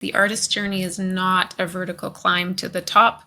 The artist journey is not a vertical climb to the top.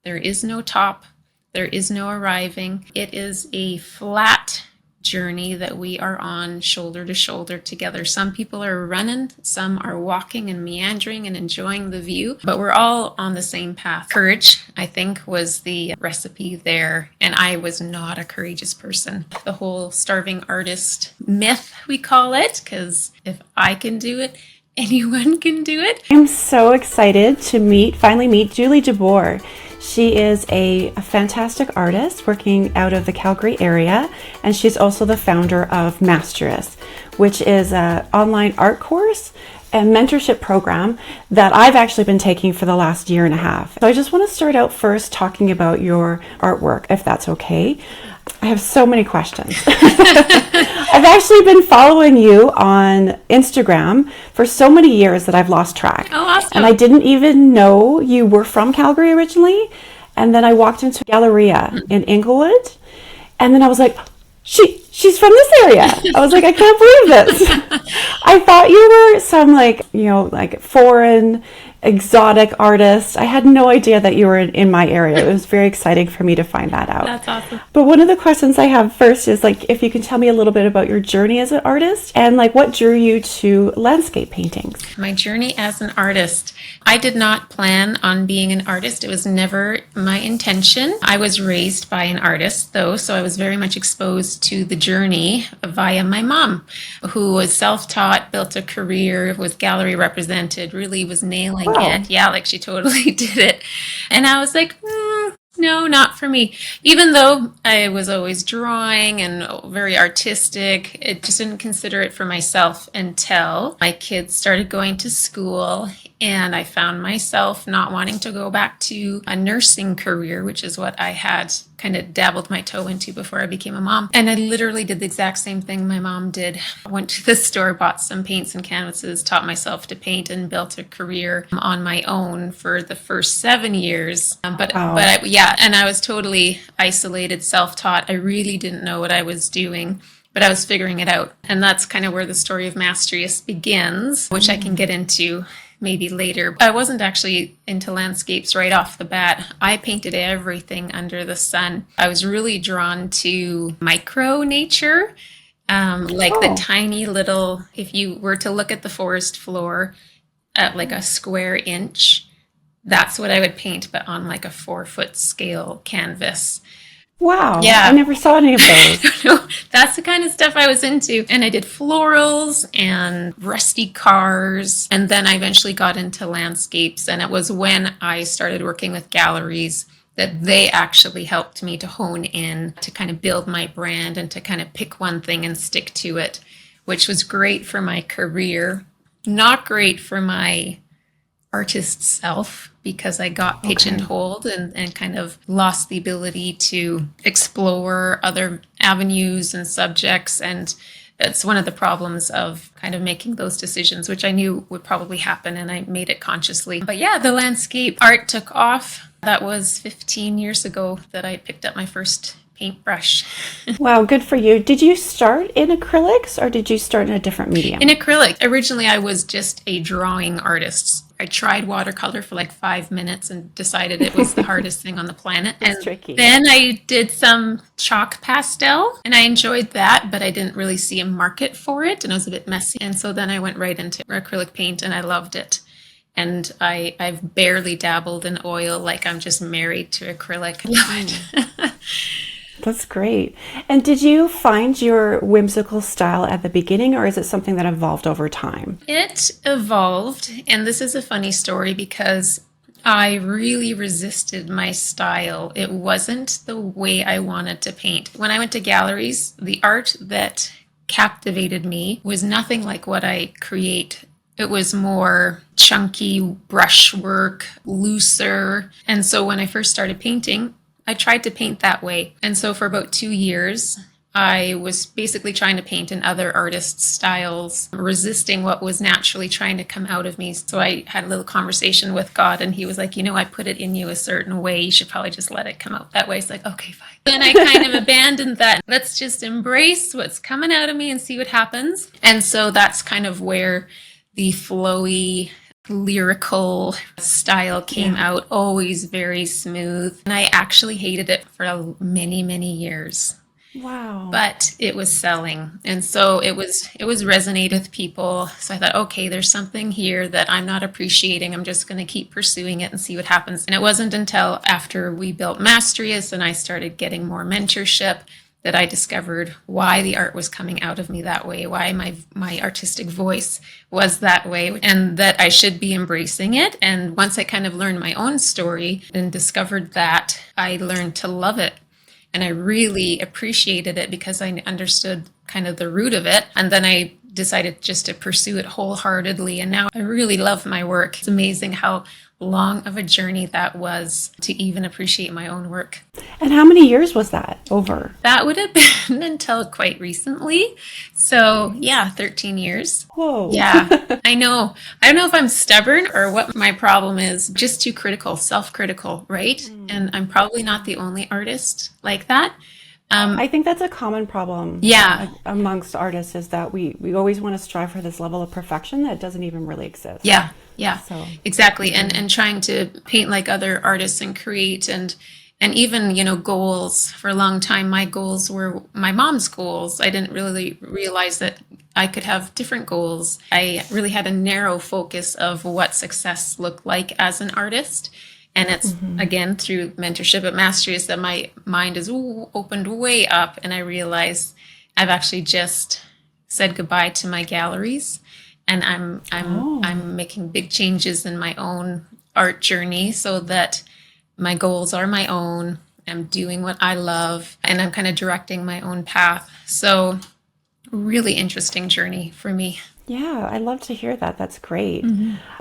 There is no top. There is no arriving. It is a flat journey that we are on shoulder to shoulder together. Some people are running, some are walking and meandering and enjoying the view, but we're all on the same path. Courage, I think, was the recipe there, and I was not a courageous person. The whole starving artist myth, we call it, because if I can do it, anyone can do it. I'm so excited to finally meet Julie deBoer. She is a fantastic artist working out of the Calgary area, and she's also the founder of Mastrius, which is an online art course and mentorship program that I've actually been taking for the last year and a half. So I just want to start out first talking about your artwork, if that's okay. I have so many questions. I've actually been following you on Instagram for so many years that I've lost track. Oh, awesome. And I didn't even know you were from Calgary originally. And then I walked into a Galleria in Inglewood. And then I was like, she's from this area. I was like, I can't believe this. I thought you were some like foreign exotic artist. I had no idea that you were in my area. It was very exciting for me to find that out. That's awesome. But one of the questions I have first is if you can tell me a little bit about your journey as an artist and what drew you to landscape paintings. My journey as an artist. I did not plan on being an artist. It was never my intention. I was raised by an artist though, so I was very much exposed to the journey via my mom, who was self-taught, built a career, was gallery represented, really was nailing it. Yeah, she totally did it. And I was like, no, not for me. Even though I was always drawing and very artistic, I just didn't consider it for myself until my kids started going to school and I found myself not wanting to go back to a nursing career, which is what I had kind of dabbled my toe into before I became a mom. And I literally did the exact same thing my mom did. I went to the store, bought some paints and canvases, taught myself to paint, and built a career on my own for the first 7 years. But I was totally isolated, self-taught. I really didn't know what I was doing, but I was figuring it out. And that's kind of where the story of Mastrius begins, which I can get into maybe later. I wasn't actually into landscapes right off the bat. I painted everything under the sun. I was really drawn to micro nature, the tiny little, if you were to look at the forest floor at a square inch, that's what I would paint, but on a 4-foot scale canvas. Wow. Yeah. I never saw any of those. No, that's the kind of stuff I was into. And I did florals and rusty cars. And then I eventually got into landscapes. And it was when I started working with galleries that they actually helped me to hone in, to kind of build my brand and to kind of pick one thing and stick to it, which was great for my career, not great for my artist self, because I got pigeonholed and kind of lost the ability to explore other avenues and subjects. And it's one of the problems of kind of making those decisions, which I knew would probably happen, and I made it consciously. But yeah, the landscape art took off. That was 15 years ago that I picked up my first paintbrush. Wow, good for you. Did you start in acrylics or did you start in a different medium? In acrylic. Originally, I was just a drawing artist. I tried watercolor for 5 minutes and decided it was the hardest thing on the planet. It's tricky. Then I did some chalk pastel and I enjoyed that, but I didn't really see a market for it and it was a bit messy. And so then I went right into acrylic paint and I loved it. And I've barely dabbled in oil. I'm just married to acrylic. I love it. That's great. And did you find your whimsical style at the beginning, or is it something that evolved over time? It evolved, and this is a funny story because I really resisted my style. It wasn't the way I wanted to paint. When I went to galleries, the art that captivated me was nothing like what I create. It was more chunky brushwork, looser. And so when I first started painting, I tried to paint that way. And so for about 2 years, I was basically trying to paint in other artists' styles, resisting what was naturally trying to come out of me. So I had a little conversation with God, and he was like, I put it in you a certain way. You should probably just let it come out that way. It's like, okay, fine. Then I kind of abandoned that. Let's just embrace what's coming out of me and see what happens. And so that's kind of where the flowy lyrical style came out, always very smooth. And I actually hated it for many, many years. Wow. But it was selling. And so it was resonating with people. So I thought, okay, there's something here that I'm not appreciating. I'm just going to keep pursuing it and see what happens. And it wasn't until after we built Mastrius and I started getting more mentorship that I discovered why the art was coming out of me that way, why my artistic voice was that way, and that I should be embracing it. And once I kind of learned my own story and discovered that, I learned to love it. And I really appreciated it because I understood kind of the root of it. And then I decided just to pursue it wholeheartedly. And now I really love my work. It's amazing how long of a journey that was to even appreciate my own work. And how many years was that over? That would have been until quite recently. So, yeah, 13 years. Whoa. Yeah, I know. I don't know if I'm stubborn or what my problem is. Just too critical, self-critical, right? And I'm probably not the only artist like that. I think that's a common problem Yeah. amongst artists is that we always want to strive for this level of perfection that doesn't even really exist. Yeah, yeah, So, exactly. And trying to paint like other artists and create and even, goals. For a long time, my goals were my mom's goals. I didn't really realize that I could have different goals. I really had a narrow focus of what success looked like as an artist. And it's again through mentorship at Mastrius that my mind is opened way up, and I realized I've actually just said goodbye to my galleries, and I'm making big changes in my own art journey so that my goals are my own. I'm doing what I love, and I'm kind of directing my own path. So, really interesting journey for me. yeah, I love to hear that. That's great.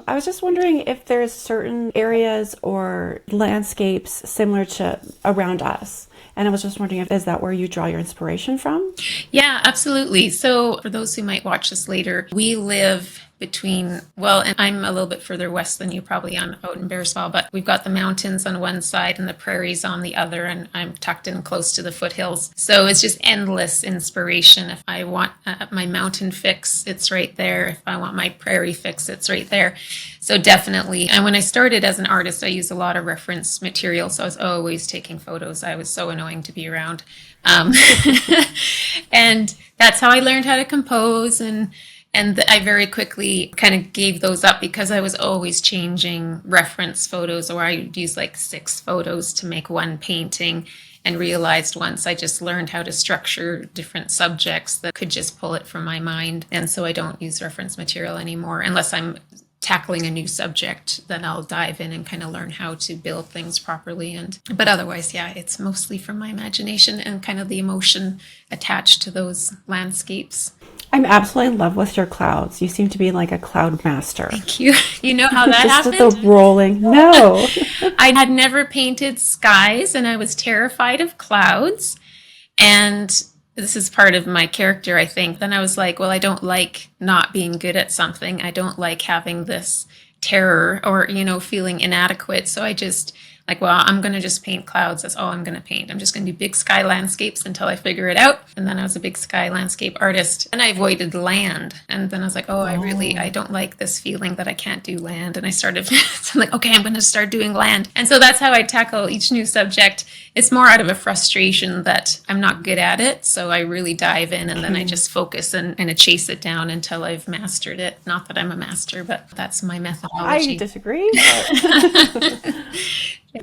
I was just wondering if there's certain areas or landscapes similar to around us. And I was just wondering if is that where you draw your inspiration from? Yeah, absolutely. So, for those who might watch this later, we live between, well, and I'm a little bit further west than you probably out in Bearspaw, but we've got the mountains on one side and the prairies on the other, and I'm tucked in close to the foothills. So it's just endless inspiration. If I want my mountain fix, it's right there. If I want my prairie fix, it's right there. So definitely. And when I started as an artist, I used a lot of reference material. So I was always taking photos. I was so annoying to be around. Um, and that's how I learned how to compose. And I very quickly kind of gave those up because I was always changing reference photos, or I would use like 6 photos to make one painting, and realized once I just learned how to structure different subjects that could just pull it from my mind. And so I don't use reference material anymore unless I'm tackling a new subject. Then I'll dive in and kind of learn how to build things properly. But otherwise, yeah, it's mostly from my imagination and kind of the emotion attached to those landscapes. I'm absolutely in love with your clouds. You seem to be like a cloud master. Thank you. You know how that Just happened? the rolling. No. I had never painted skies and I was terrified of clouds. And this is part of my character, I think. Then I was like, well, I don't like not being good at something. I don't like having this terror or, feeling inadequate. So I just like, well, I'm going to just paint clouds. That's all I'm going to paint. I'm just going to do big sky landscapes until I figure it out. And then I was a big sky landscape artist, and I avoided land. And then I was like, I don't like this feeling that I can't do land. And I started, so I'm like, okay, I'm going to start doing land. And so that's how I tackle each new subject. It's more out of a frustration that I'm not good at it. So I really dive in, and then I just focus and kind of chase it down until I've mastered it. Not that I'm a master, but that's my methodology. I disagree.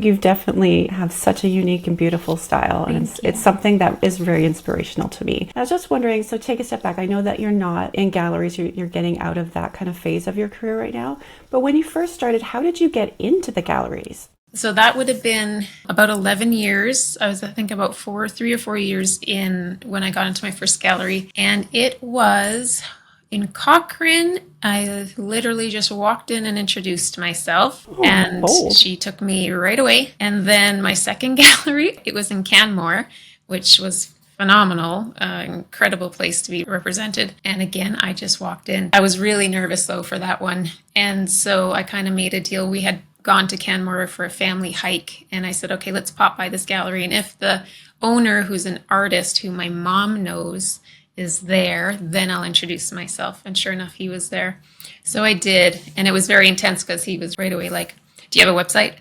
You definitely have such a unique and beautiful style, and it's something that is very inspirational to me. I was just wondering, so take a step back. I know that you're not in galleries, you're getting out of that kind of phase of your career right now, but when you first started, how did you get into the galleries? So that would have been about 11 years. I was, I think, about 3 or 4 years in when I got into my first gallery, and it was in Cochrane. I literally just walked in and introduced myself, and bold. she took me right away. And then my second gallery, it was in Canmore, which was phenomenal, incredible place to be represented. And again, I just walked in. I was really nervous though for that one. And so I kind of made a deal. We had gone to Canmore for a family hike, and I said, okay, let's pop by this gallery. And if the owner, who's an artist who my mom knows, is there, then I'll introduce myself. And sure enough, he was there. So I did. And it was very intense because he was right away like, do you have a website?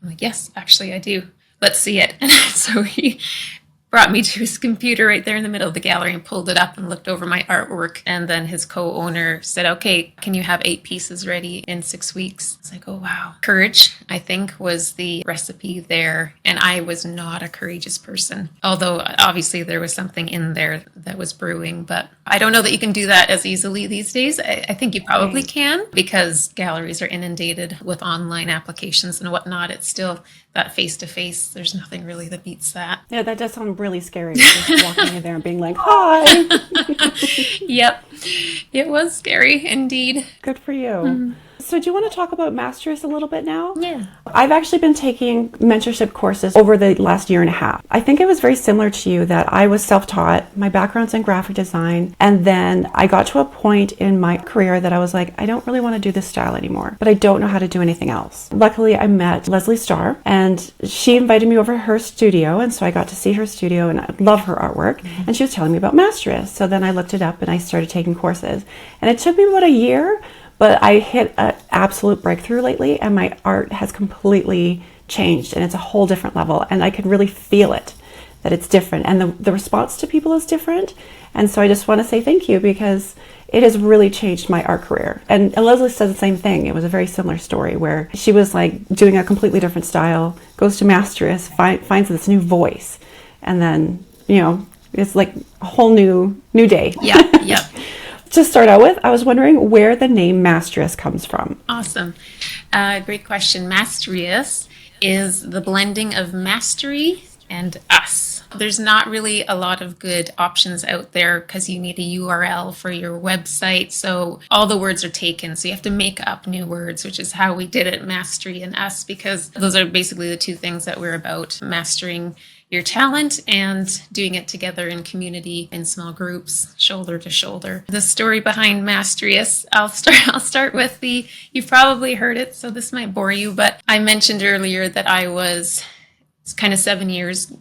I'm like, yes, actually I do. Let's see it. And so he brought me to his computer right there in the middle of the gallery and pulled it up and looked over my artwork. And then his co-owner said, okay, can you have 8 pieces ready in 6 weeks? It's like, oh, wow. Courage, I think, was the recipe there. And I was not a courageous person, although obviously there was something in there that was brewing. But I don't know that you can do that as easily these days. I think you probably can, because galleries are inundated with online applications and whatnot. It's still that face-to-face. There's nothing really that beats that. Yeah, that does sound really scary. Just walking in there and being like, hi. Yep. It was scary indeed. Good for you. So do you want to talk about Mastrius a little bit now? Yeah. I've actually been taking mentorship courses over the last year and a half. I think it was very similar to you that I was self-taught. My background's in graphic design. And then I got to a point in my career that I was like, I don't really want to do this style anymore, but I don't know how to do anything else. Luckily, I met Leslie Starr and she invited me over to her studio. And so I got to see her studio and I love her artwork. And she was telling me about Mastrius. So then I looked it up and I started taking courses. And it took me about a year. But I hit an absolute breakthrough lately and my art has completely changed and it's a whole different level and I can really feel it, that it's different and the response to people is different. And so I just want to say thank you because it has really changed my art career. And Leslie said the same thing. It was a very similar story where she was like doing a completely different style, goes to Mastrius, finds this new voice. And then, you know, it's like a whole new day. Yeah. To start out with, I was wondering where the name Mastrius comes from. Awesome. Great question. Mastrius is the blending of mastery and us. There's not really a lot of good options out there because you need a URL for your website. So all the words are taken. So you have to make up new words, which is how we did it, mastery and us, because those are basically the two things that we're about, mastering your talent and doing it together in community, in small groups, shoulder to shoulder. The story behind Mastrius, I'll start with you've probably heard it, so this might bore you, but I mentioned earlier that I was kind of 7 years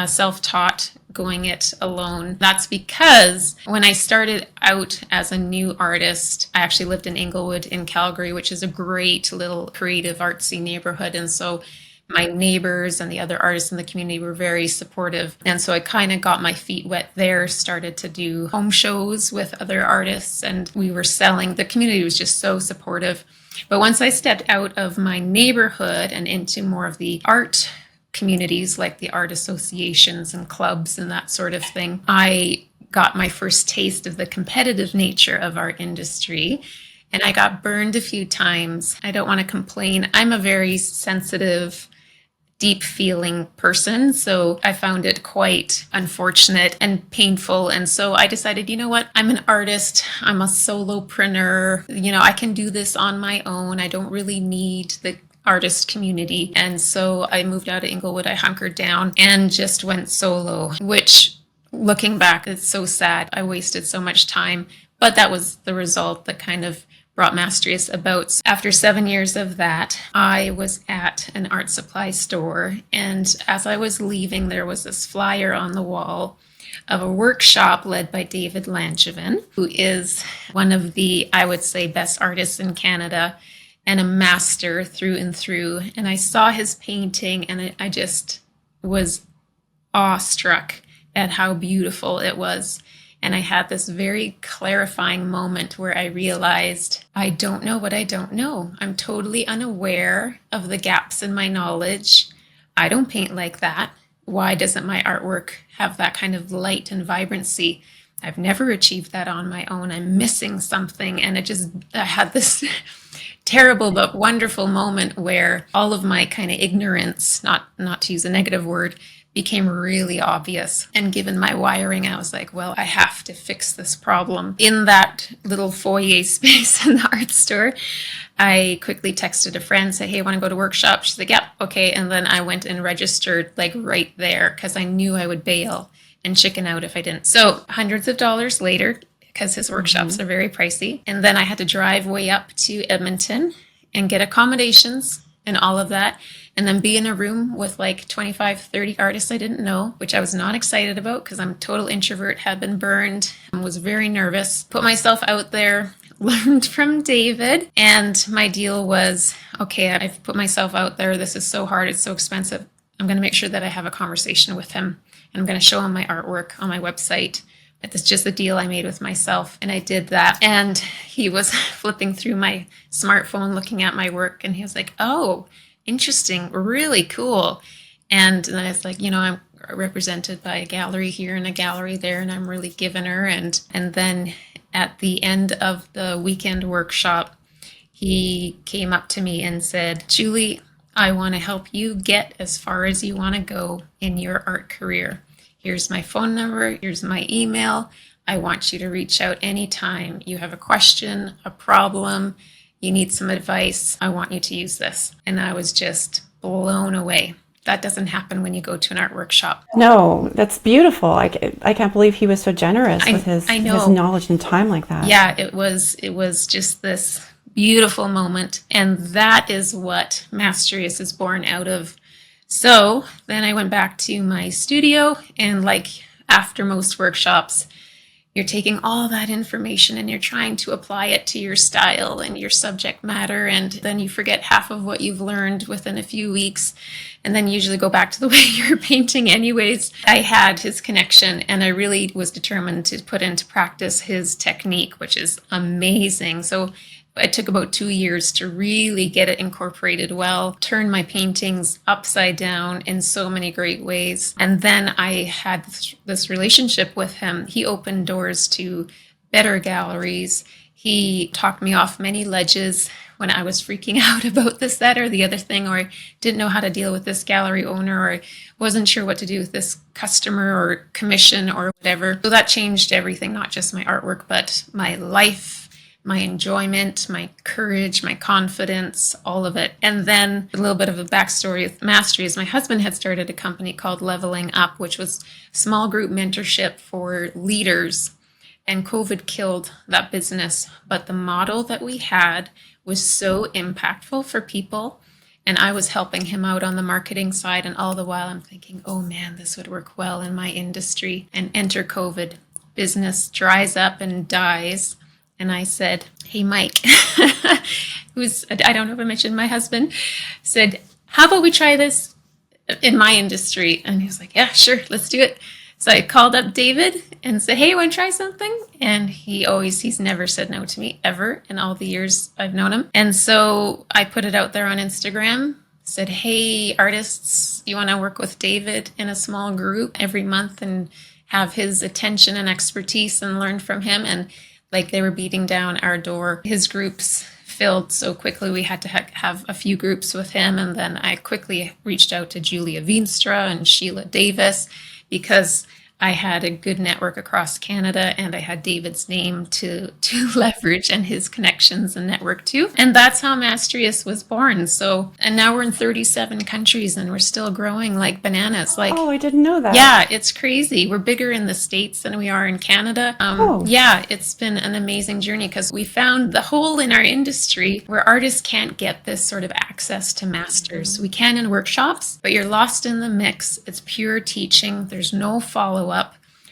self-taught, going it alone. That's because when I started out as a new artist, I actually lived in Inglewood in Calgary, which is a great little creative artsy neighborhood. And so my neighbors and the other artists in the community were very supportive. And so I kind of got my feet wet there, started to do home shows with other artists, and we were selling. The community was just so supportive. But once I stepped out of my neighborhood and into more of the art communities, like the art associations and clubs and that sort of thing, I got my first taste of the competitive nature of our industry. And I got burned a few times. I don't want to complain. I'm a very sensitive, deep feeling person. So I found it quite unfortunate and painful. And so I decided, you know what? I'm an artist. I'm a solopreneur. You know, I can do this on my own. I don't really need the artist community. And so I moved out of Inglewood. I hunkered down and just went solo, which looking back, it's so sad. I wasted so much time. But that was the result that kind of brought Mastrius about. After 7 years of that, I was at an art supply store. And as I was leaving, there was this flyer on the wall of a workshop led by David Langevin, who is one of the, I would say, best artists in Canada and a master through and through. And I saw his painting and I just was awestruck at how beautiful it was. And I had this very clarifying moment where I realized I don't know what I don't know. I'm totally unaware of the gaps in my knowledge. I don't paint like that. Why doesn't my artwork have that kind of light and vibrancy? I've never achieved that on my own. I'm missing something. And I had this terrible but wonderful moment where all of my kind of ignorance, not to use a negative word, became really obvious. And given my wiring, I was like, well, I have to fix this problem. In that little foyer space in the art store, I quickly texted a friend, say, hey, I want to go to workshop. She's like, yep, okay. And then I went and registered like right there because I knew I would bail and chicken out if I didn't. So hundreds of dollars later, because his workshops are very pricey. And then I had to drive way up to Edmonton and get accommodations and all of that, and then be in a room with like 25, 30 artists I didn't know, which I was not excited about because I'm a total introvert, had been burned, and was very nervous. Put myself out there, learned from David, and my deal was, okay, I've put myself out there. This is so hard. It's so expensive. I'm going to make sure that I have a conversation with him, and I'm going to show him my artwork on my website. It's just a deal I made with myself, and I did that. And he was flipping through my smartphone, looking at my work, and he was like, oh, interesting, really cool. And then it's like, I'm represented by a gallery here and a gallery there, and I'm really giving her. And then at the end of the weekend workshop, he came up to me and said, Julie, I want to help you get as far as you want to go in your art career. Here's my phone number. Here's my email. I want you to reach out anytime you have a question, a problem, you need some advice. I want you to use this. And I was just blown away. That doesn't happen when you go to an art workshop. No, that's beautiful. I can't believe he was so generous with his knowledge and time like that. Yeah, it was just this beautiful moment. And that is what Mastrius is born out of. So then I went back to my studio, and like after most workshops, you're taking all that information and you're trying to apply it to your style and your subject matter, and then you forget half of what you've learned within a few weeks, and then you usually go back to the way you're painting anyways. I had his connection, and I really was determined to put into practice his technique, which is amazing. So it took about 2 years to really get it incorporated well, turn my paintings upside down in so many great ways. And then I had this relationship with him. He opened doors to better galleries. He talked me off many ledges when I was freaking out about this, that, or the other thing, or I didn't know how to deal with this gallery owner, or I wasn't sure what to do with this customer or commission or whatever. So that changed everything, not just my artwork, but my life, my enjoyment, my courage, my confidence, all of it. And then a little bit of a backstory with Mastrius. My husband had started a company called Leveling Up, which was small group mentorship for leaders. And COVID killed that business. But the model that we had was so impactful for people. And I was helping him out on the marketing side. And all the while I'm thinking, oh man, this would work well in my industry. And enter COVID. Business dries up and dies. And I said, hey, Mike, I don't know if I mentioned my husband, said, how about we try this in my industry? And he was like, yeah, sure, let's do it. So I called up David and said, hey, want to try something? And he's never said no to me ever in all the years I've known him. And so I put it out there on Instagram, said, hey, artists, you want to work with David in a small group every month and have his attention and expertise and learn from him? And like they were beating down our door. His groups filled so quickly. We had to have a few groups with him. And then I quickly reached out to Julia Veenstra and Sheila Davis because I had a good network across Canada, and I had David's name to leverage and his connections and network too. And that's how Mastrius was born. So, and now we're in 37 countries and we're still growing like bananas. Like, oh, I didn't know that. Yeah, it's crazy. We're bigger in the States than we are in Canada. Yeah, it's been an amazing journey because we found the hole in our industry where artists can't get this sort of access to masters. We can in workshops, but you're lost in the mix. It's pure teaching. There's no follow-up.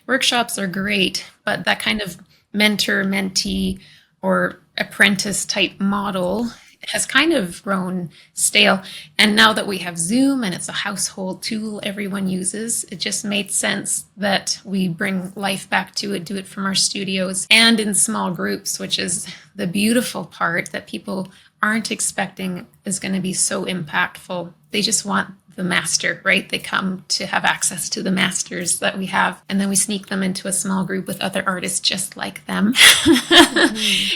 Workshops are great, but that kind of mentor-mentee or apprentice type model has kind of grown stale. And now that we have Zoom and it's a household tool everyone uses, it just made sense that we bring life back to it, do it from our studios and in small groups, which is the beautiful part that people aren't expecting is going to be so impactful. They just want the master, right? They come to have access to the masters that we have, and then we sneak them into a small group with other artists just like them.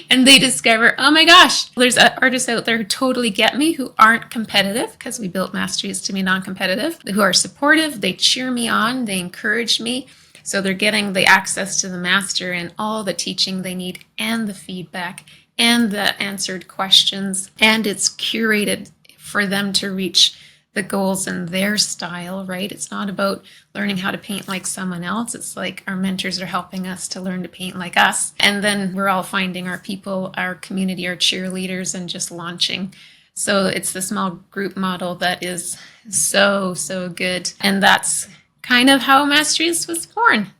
And they discover, oh my gosh, there's artists out there who totally get me, who aren't competitive, because we built Mastrius to be non-competitive, who are supportive, they cheer me on, they encourage me. So they're getting the access to the master and all the teaching they need and the feedback and the answered questions, and it's curated for them to reach the goals in their style, right? It's not about learning how to paint like someone else. It's like our mentors are helping us to learn to paint like us. And then we're all finding our people, our community, our cheerleaders, and just launching. So it's the small group model that is so, so good. And that's kind of how Mastrius was born.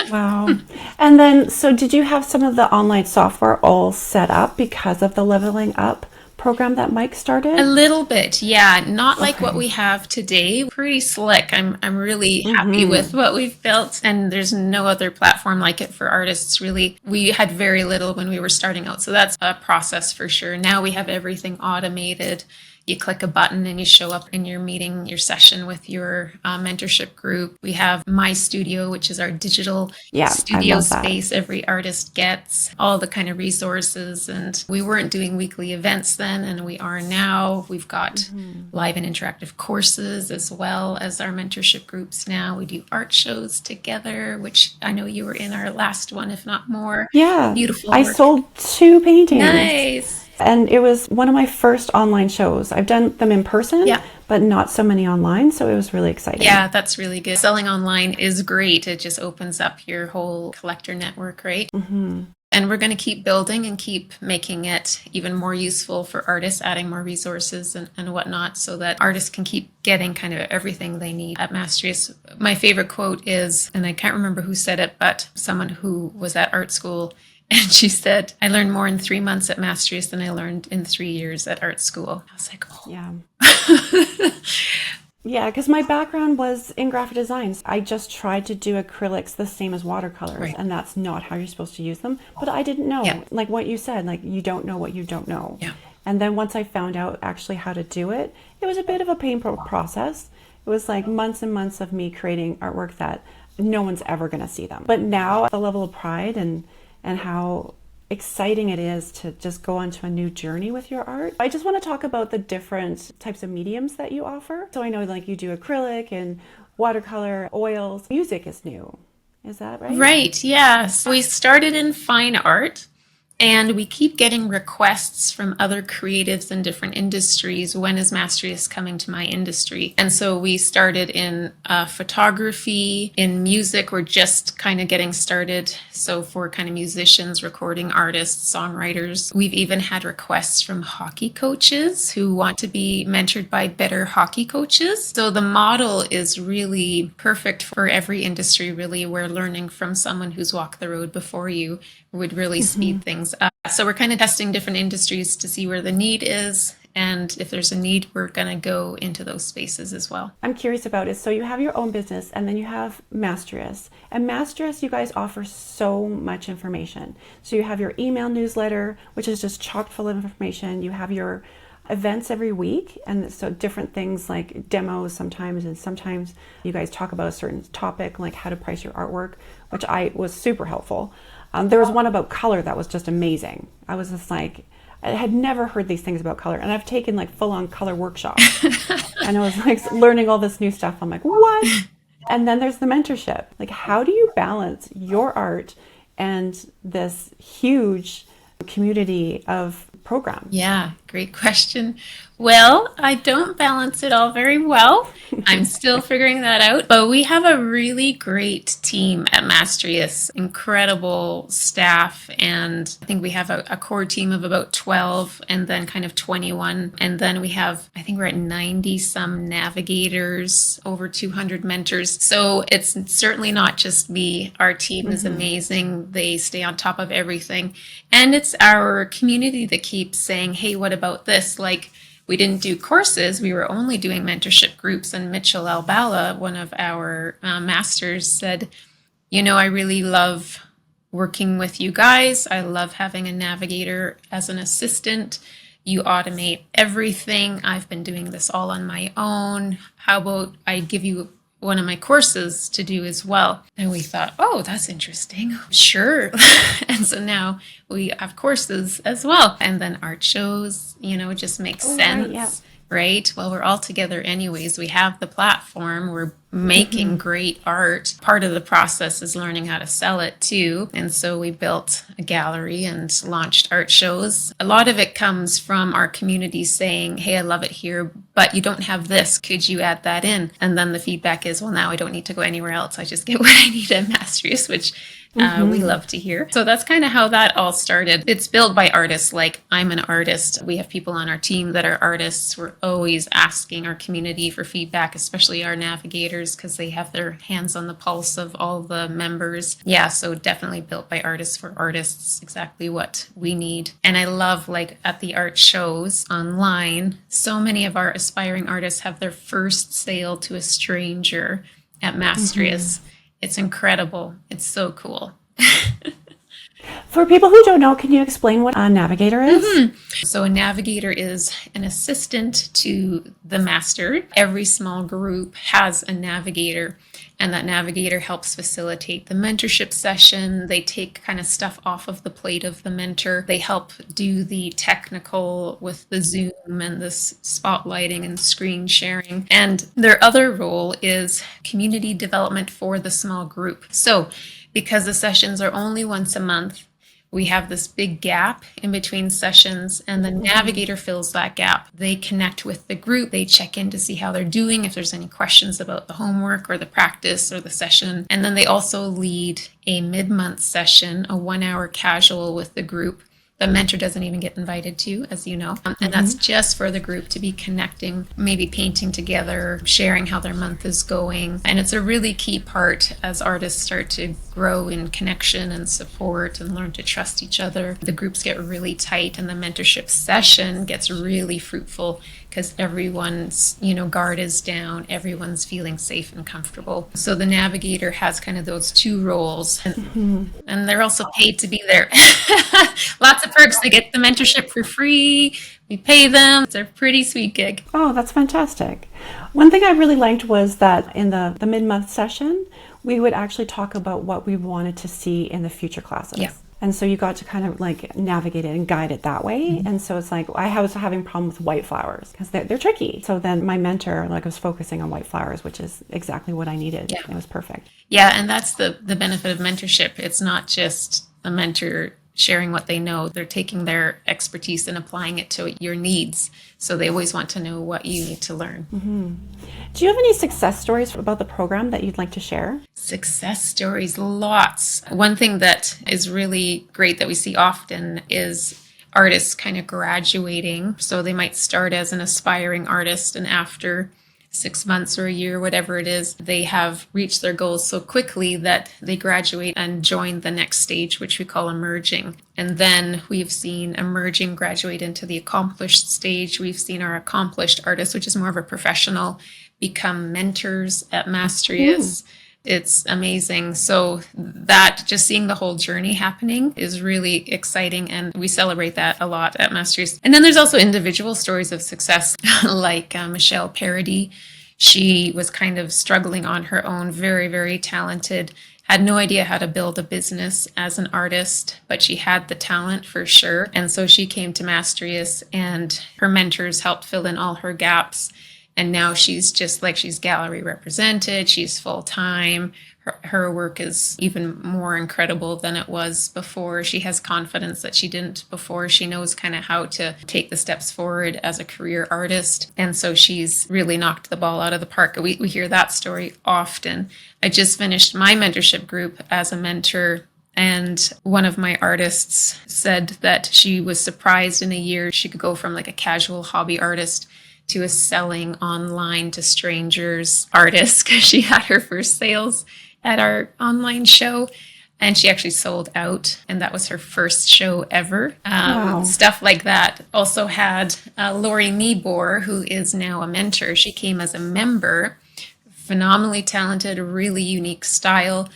Wow. And then, so did you have some of the online software all set up because of the Leveling Up program that Mike started? A little bit, yeah. Not like what Okay. we have today. Pretty slick. I'm really happy with what we've built, and there's no other platform like it for artists, really. We had very little when we were starting out, so that's a process for sure. Now we have everything automated. You click a button and you show up in your meeting, your session with your mentorship group. We have My Studio, which is our digital Yeah, I studio love that. space every artist gets, all the kind of resources. And we weren't doing weekly events then, and we are now. We've got live and interactive courses as well as our mentorship groups now. We do art shows together, which I know you were in our last one, if not more. Yeah, Beautiful I work. sold 2 paintings. Nice. And it was one of my first online shows. I've done them in person, Yeah. but not so many online. So it was really exciting. Yeah, that's really good. Selling online is great. It just opens up your whole collector network, right? And we're going to keep building and keep making it even more useful for artists, adding more resources and whatnot so that artists can keep getting kind of everything they need at Mastrius. My favorite quote is, and I can't remember who said it, but someone who was at art school. And she said, I learned more in 3 months at Mastrius than I learned in 3 years at art school. I was like, oh. Yeah. Yeah, because my background was in graphic designs. I just tried to do acrylics the same as watercolors, Right. and that's not how you're supposed to use them. But I didn't know, Yeah. like what you said, like you don't know what you don't know. Yeah. And then once I found out actually how to do it, it was a bit of a painful process. It was like months and months of me creating artwork that no one's ever going to see them. But now the level of pride and how exciting it is to just go onto a new journey with your art. I just want to talk about the different types of mediums that you offer. So I know like you do acrylic and watercolor, oils. Music is new. Is that right? Right, yes. We started in fine art, and we keep getting requests from other creatives in different industries. When is Mastrius coming to my industry? And so we started in photography, in music. We're just kind of getting started. So for kind of musicians, recording artists, songwriters, we've even had requests from hockey coaches who want to be mentored by better hockey coaches. So the model is really perfect for every industry, really. We're learning from someone who's walked the road before you would really speed things up. So we're kind of testing different industries to see where the need is. And if there's a need, we're going to go into those spaces as well. I'm curious about it. So you have your own business and then you have Mastrius. And Mastrius, you guys offer so much information. So you have your email newsletter, which is just chock full of information. You have your events every week, and so different things like demos sometimes, and sometimes you guys talk about a certain topic like how to price your artwork, which I was super helpful. There was one about color that was just amazing. I was just like, I had never heard these things about color, and I've taken like full-on color workshops, and I was like learning all this new stuff. I'm like, what? And then there's the mentorship. Like, how do you balance your art and this huge community of program? Yeah, great question. Well, I don't balance it all very well. I'm still figuring that out, but we have a really great team at Mastrius, incredible staff, and I think we have a core team of about 12 and then kind of 21. And then we have, I think we're at 90 some navigators, over 200 mentors. So it's certainly not just me. Our team is amazing. They stay on top of everything. And it's our community that keeps saying, hey, what about this? Like, we didn't do courses. We were only doing mentorship groups. And Mitchell Albala, one of our masters, said, you know, I really love working with you guys. I love having a navigator as an assistant. You automate everything. I've been doing this all on my own. How about I give you one of my courses to do as well? And we thought, oh, that's interesting. Sure. And so now we have courses as well. And then art shows, you know, it just makes sense. Right, yeah. Right? Well, we're all together anyways. We have the platform. We're making great art. Part of the process is learning how to sell it too. And so we built a gallery and launched art shows. A lot of it comes from our community saying, hey, I love it here, but you don't have this. Could you add that in? And then the feedback is, well, now I don't need to go anywhere else. I just get what I need at Mastrius, which We love to hear. So that's kind of how that all started. It's built by artists. Like, I'm an artist. We have people on our team that are artists. We're always asking our community for feedback, especially our navigators, because they have their hands on the pulse of all the members. Yeah, so definitely built by artists for artists, exactly what we need. And I love, like, at the art shows online, so many of our aspiring artists have their first sale to a stranger at Mastrius. It's incredible. It's so cool. For people who don't know, can you explain what a navigator is? So a navigator is an assistant to the master. Every small group has a navigator, and that navigator helps facilitate the mentorship session. They take kind of stuff off of the plate of the mentor. They help do the technical with the Zoom and the spotlighting and screen sharing. And their other role is community development for the small group. So because the sessions are only once a month, we have this big gap in between sessions, and the navigator fills that gap. They connect with the group. They check in to see how they're doing, if there's any questions about the homework or the practice or the session. And then they also lead a mid-month session, a 1-hour casual with the group. The mentor doesn't even get invited to, as you know. And that's just for the group to be connecting, maybe painting together, sharing how their month is going. And it's a really key part as artists start to grow in connection and support and learn to trust each other. The groups get really tight, and the mentorship session gets really fruitful because everyone's, guard is down. Everyone's feeling safe and comfortable. So the navigator has kind of those two roles, and they're also paid to be there. Lots of perks. They get the mentorship for free. We pay them. It's a pretty sweet gig. Oh, that's fantastic. One thing I really liked was that in the mid-month session, we would actually talk about what we wanted to see in the future classes. Yeah. And so you got to kind of like navigate it and guide it that way. And so it's like, I was having problems with white flowers because they're tricky. So then my mentor, was focusing on white flowers, which is exactly what I needed. Yeah. It was perfect. Yeah, and that's the benefit of mentorship. It's not just a mentor sharing what they know. They're taking their expertise and applying it to your needs. So they always want to know what you need to learn. Do you have any success stories about the program that you'd like to share? Success stories, lots. One thing that is really great that we see often is artists kind of graduating. So they might start as an aspiring artist, and after 6 months or a year, whatever it is, they have reached their goals so quickly that they graduate and join the next stage, which we call emerging. And then we've seen emerging graduate into the accomplished stage. We've seen our accomplished artists, which is more of a professional, become mentors at Mastrius. It's amazing. So that, just seeing the whole journey happening is really exciting, and we celebrate that a lot at Mastrius. And then there's also individual stories of success, like Michelle Parody. She was kind of struggling on her own, very, very talented, had no idea how to build a business as an artist, but she had the talent for sure. And so she came to Mastrius, and her mentors helped fill in all her gaps. And now she's just like, she's gallery represented, she's full-time. Her work is even more incredible than it was before. She has confidence that she didn't before. She knows kind of how to take the steps forward as a career artist. And so she's really knocked the ball out of the park. We hear that story often. I just finished my mentorship group as a mentor, and one of my artists said that she was surprised in a year she could go from like a casual hobby artist to a selling online to strangers artist, because she had her first sales at our online show, and she actually sold out, and that was her first show ever. Wow. Stuff like that. Also had Lori deBoer, who is now a mentor. She came as a member, phenomenally talented, really unique style,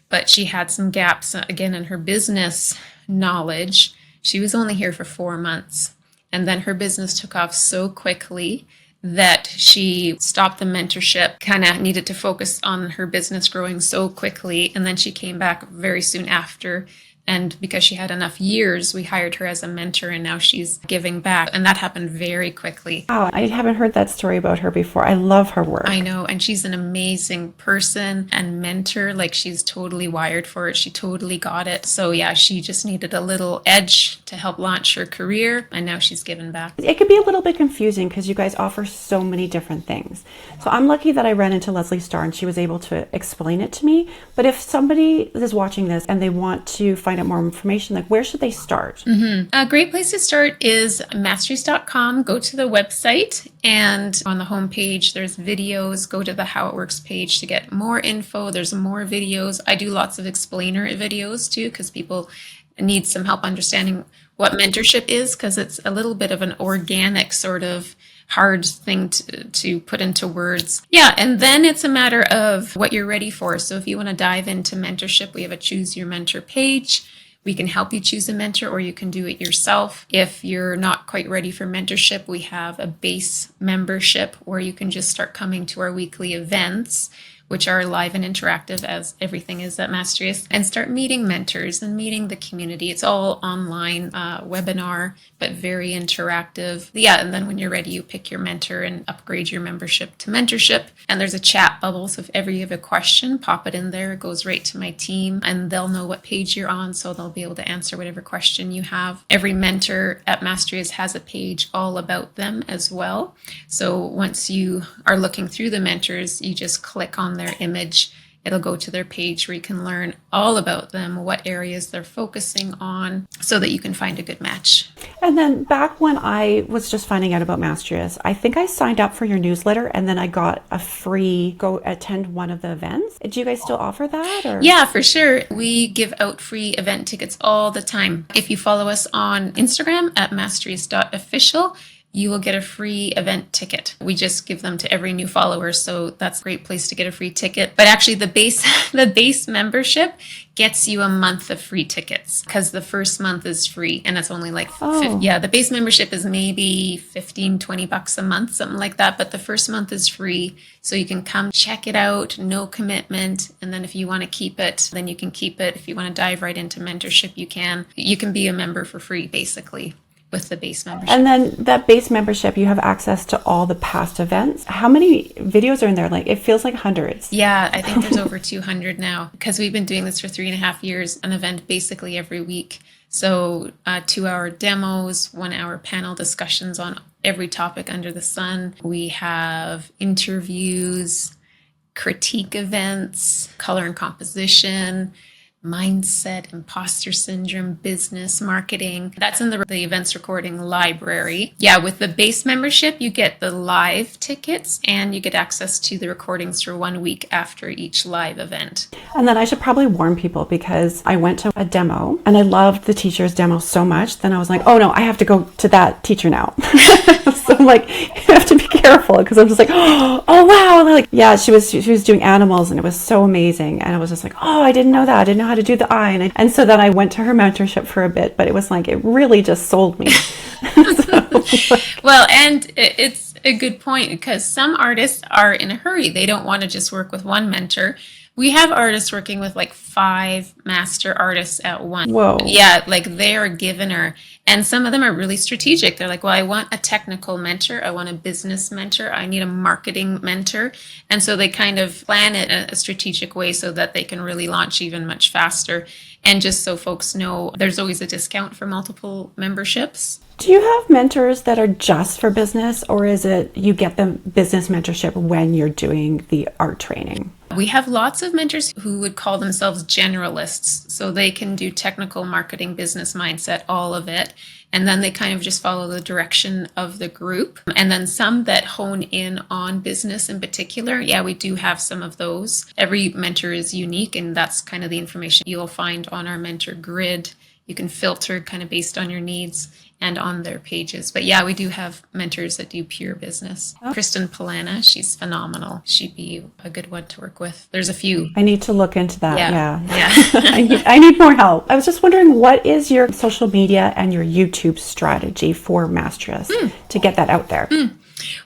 but she had some gaps, again, in her business knowledge. She was only here for 4 months. And then her business took off so quickly that she stopped the mentorship, kind of needed to focus on her business growing so quickly. And then she came back very soon after And because she had enough years, we hired her as a mentor, and now she's giving back. And that happened very quickly. Wow, I haven't heard that story about her before. I love her work. I know. And she's an amazing person and mentor. Like, she's totally wired for it. She totally got it. So yeah, she just needed a little edge to help launch her career. And now she's given back. It could be a little bit confusing because you guys offer so many different things. So I'm lucky that I ran into Leslie Starr and she was able to explain it to me. But if somebody is watching this and they want to find out more information, like, where should they start? A great place to start is mastrius.com. Go to the website, and on the homepage, there's videos. Go to the How It Works page to get more info. There's more videos. I do lots of explainer videos too, because people need some help understanding what mentorship is, because it's a little bit of an organic sort of hard thing to put into words. Yeah, and then it's a matter of what you're ready for. So if you want to dive into mentorship, we have a Choose Your Mentor page. We can help you choose a mentor, or you can do it yourself. If you're not quite ready for mentorship, we have a base membership where you can just start coming to our weekly events, which are live and interactive, as everything is at Mastrius, and start meeting mentors and meeting the community. It's all online webinar, but very interactive. Yeah, and then when you're ready, you pick your mentor and upgrade your membership to mentorship. And there's a chat bubble, so if ever you have a question, pop it in there. It goes right to my team, and they'll know what page you're on, so they'll be able to answer whatever question you have. Every mentor at Mastrius has a page all about them as well. So once you are looking through the mentors, you just click on their image. It'll go to their page where you can learn all about them, what areas they're focusing on, so that you can find a good match. And then back when I was just finding out about Mastrius, I think I signed up for your newsletter and then I got a free go attend one of the events. Do you guys still offer that? Or? Yeah, for sure. We give out free event tickets all the time. If you follow us on Instagram at mastrius.official, you will get a free event ticket. We just give them to every new follower, so that's a great place to get a free ticket. But actually, the base membership gets you a month of free tickets, because the first month is free, and it's only like the base membership is maybe 15, 20 bucks a month, something like that. But the first month is free, so you can come check it out, no commitment. And then if you want to keep it, then you can keep it. If you want to dive right into mentorship, you can. You can be a member for free, basically, with the base membership. And then that base membership, you have access to all the past events. How many videos are in there? Like, it feels like hundreds. Yeah, I think there's over 200 now, because we've been doing this for 3.5 years, an event basically every week. So 2-hour demos, 1-hour panel discussions on every topic under the sun. We have interviews, critique events, color and composition, mindset, imposter syndrome, business, marketing. That's in the events recording library. Yeah, with the base membership, you get the live tickets and you get access to the recordings for 1 week after each live event. And then I should probably warn people, because I went to a demo and I loved the teacher's demo so much. Then I was like, oh no, I have to go to that teacher now. So I'm like, you have to be careful, because I'm just like, oh wow. Like, yeah, she was doing animals and it was so amazing. And I was just like, oh, I didn't know that. I didn't know how to do the eye. And so then I went to her mentorship for a bit, but it was like, it really just sold me. Well, and it's a good point, because some artists are in a hurry. They don't want to just work with one mentor. We have artists working with like 5 master artists at once. Whoa. Yeah, like they are giving her. And some of them are really strategic. They're like, well, I want a technical mentor. I want a business mentor. I need a marketing mentor. And so they kind of plan it in a strategic way so that they can really launch even much faster. And just so folks know, there's always a discount for multiple memberships. Do you have mentors that are just for business, or is it you get the business mentorship when you're doing the art training? We have lots of mentors who would call themselves generalists. So they can do technical, marketing, business, mindset, all of it. And then they kind of just follow the direction of the group. And then some that hone in on business in particular. Yeah, we do have some of those. Every mentor is unique, and that's kind of the information you'll find on our mentor grid. You can filter kind of based on your needs and on their pages. But yeah, we do have mentors that do pure business. Oh. Kristen Polana, she's phenomenal. She'd be a good one to work with. There's a few. I need to look into that. Yeah. I need more help. I was just wondering, what is your social media and your YouTube strategy for Mastrius to get that out there?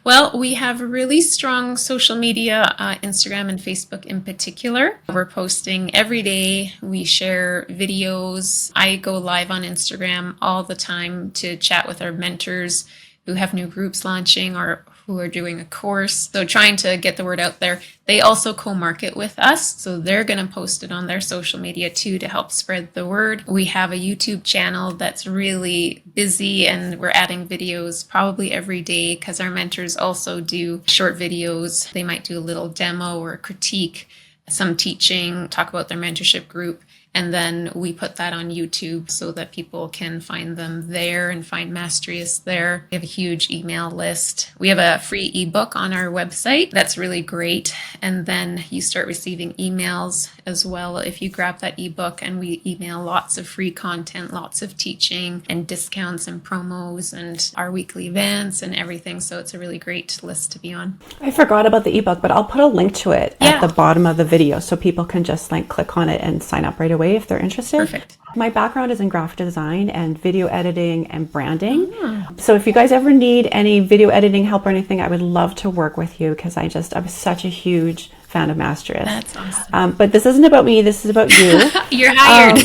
Well, we have really strong social media, Instagram and Facebook in particular. We're posting every day. We share videos. I go live on Instagram all the time to chat with our mentors who have new groups launching or who are doing a course. So trying to get the word out there. They also co-market with us, so they're going to post it on their social media too to help spread the word. We have a YouTube channel that's really busy, and we're adding videos probably every day because our mentors also do short videos. They might do a little demo or critique, some teaching, talk about their mentorship group. And then we put that on YouTube so that people can find them there and find Mastrius there. We have a huge email list. We have a free ebook on our website that's really great. And then you start receiving emails as well if you grab that ebook, and we email lots of free content, lots of teaching and discounts and promos and our weekly events and everything. So it's a really great list to be on. I forgot about the ebook, but I'll put a link to it at the bottom of the video so people can just like click on it and sign up right away if they're interested. Perfect. My background is in graphic design and video editing and branding. So if you guys ever need any video editing help or anything, I would love to work with you because I'm such a huge fan of Mastrius. That's awesome. But this isn't about me. This is about you. You're hired.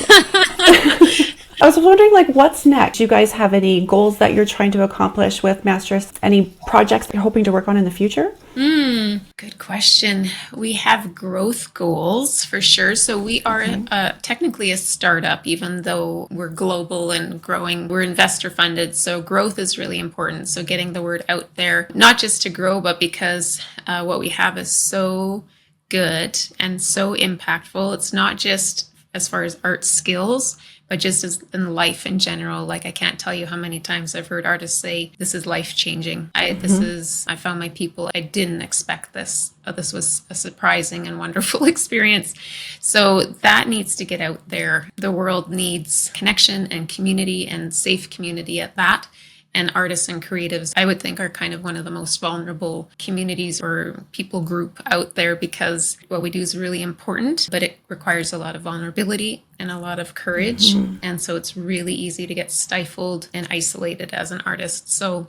I was wondering, like, what's next? Do you guys have any goals that you're trying to accomplish with Mastrius? Any projects you're hoping to work on in the future? Good question. We have growth goals for sure. So we are technically a startup, even though we're global and growing. We're investor funded. So growth is really important. So getting the word out there, not just to grow, but because what we have is so good and so impactful. It's not just as far as art skills, but just as in life in general. Like, I can't tell you how many times I've heard artists say, this is life changing. I found my people. I didn't expect this. This was a surprising and wonderful experience. So that needs to get out there. The world needs connection and community, and safe community at that. And artists and creatives, I would think, are kind of one of the most vulnerable communities or people group out there, because what we do is really important, but it requires a lot of vulnerability and a lot of courage. And so it's really easy to get stifled and isolated as an artist. So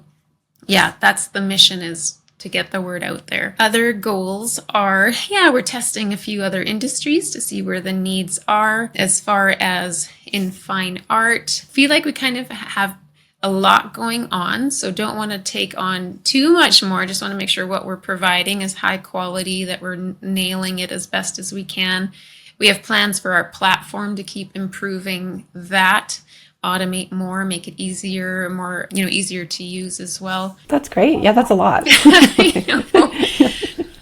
yeah, that's the mission, is to get the word out there. Other goals are, we're testing a few other industries to see where the needs are. As far as in fine art, I feel like we kind of have a lot going on, so don't want to take on too much more. Just want to make sure what we're providing is high quality, that we're nailing it as best as we can. We have plans for our platform to keep improving that, automate more, make it easier, more, easier to use as well. That's great. Yeah, that's a lot.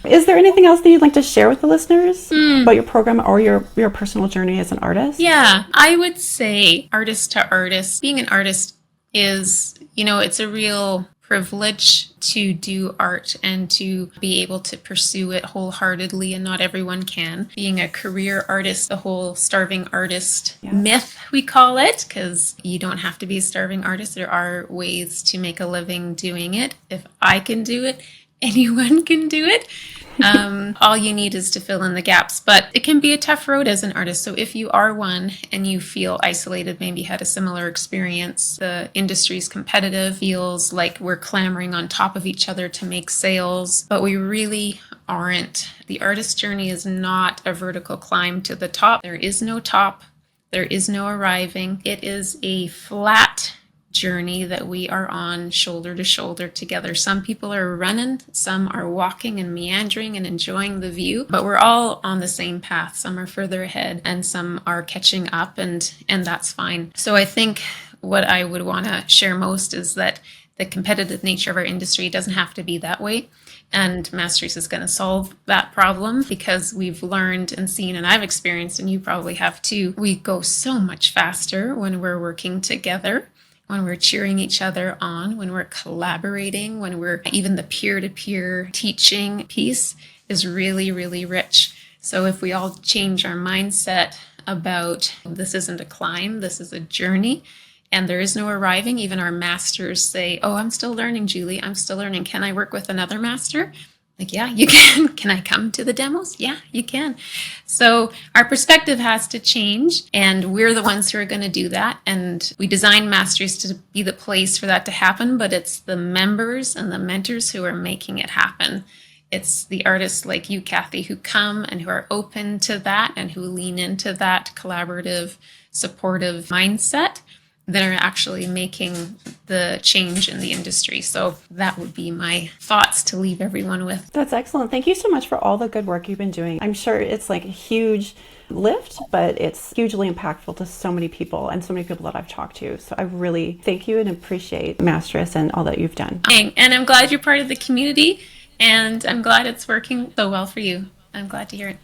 Is there anything else that you'd like to share with the listeners about your program or your personal journey as an artist? Yeah, I would say artist to artist, being an artist is, it's a real privilege to do art and to be able to pursue it wholeheartedly, and not everyone can. Being a career artist, the whole starving artist myth, we call it, because you don't have to be a starving artist. There are ways to make a living doing it. If I can do it, anyone can do it. All you need is to fill in the gaps, but it can be a tough road as an artist. So if you are one and you feel isolated, maybe had a similar experience, the industry's competitive, feels like we're clamoring on top of each other to make sales, but we really aren't. The artist journey is not a vertical climb to the top. There is no top. There is no arriving. It is a flat journey that we are on, shoulder to shoulder together. Some people are running, some are walking and meandering and enjoying the view, but we're all on the same path. Some are further ahead and some are catching up, and that's fine. So I think what I would want to share most is that the competitive nature of our industry doesn't have to be that way. And Mastrius is going to solve that problem, because we've learned and seen, and I've experienced, and you probably have too, we go so much faster when we're working together, when we're cheering each other on, when we're collaborating, when we're even the peer-to-peer teaching piece is really, really rich. So if we all change our mindset about this isn't a climb, this is a journey, and there is no arriving. Even our masters say, oh, I'm still learning, Julie. I'm still learning. Can I work with another master? Like, yeah, you can. Can I come to the demos? Yeah, you can. So our perspective has to change, and we're the ones who are going to do that. And we designed Mastrius to be the place for that to happen, but it's the members and the mentors who are making it happen. It's the artists like you, Kathy, who come and who are open to that and who lean into that collaborative, supportive mindset that are actually making the change in the industry. So that would be my thoughts to leave everyone with. That's excellent. Thank you so much for all the good work you've been doing. I'm sure it's like a huge lift, but it's hugely impactful to so many people and so many people that I've talked to. So I really thank you and appreciate Mastrius and all that you've done. And I'm glad you're part of the community, and I'm glad it's working so well for you. I'm glad to hear it.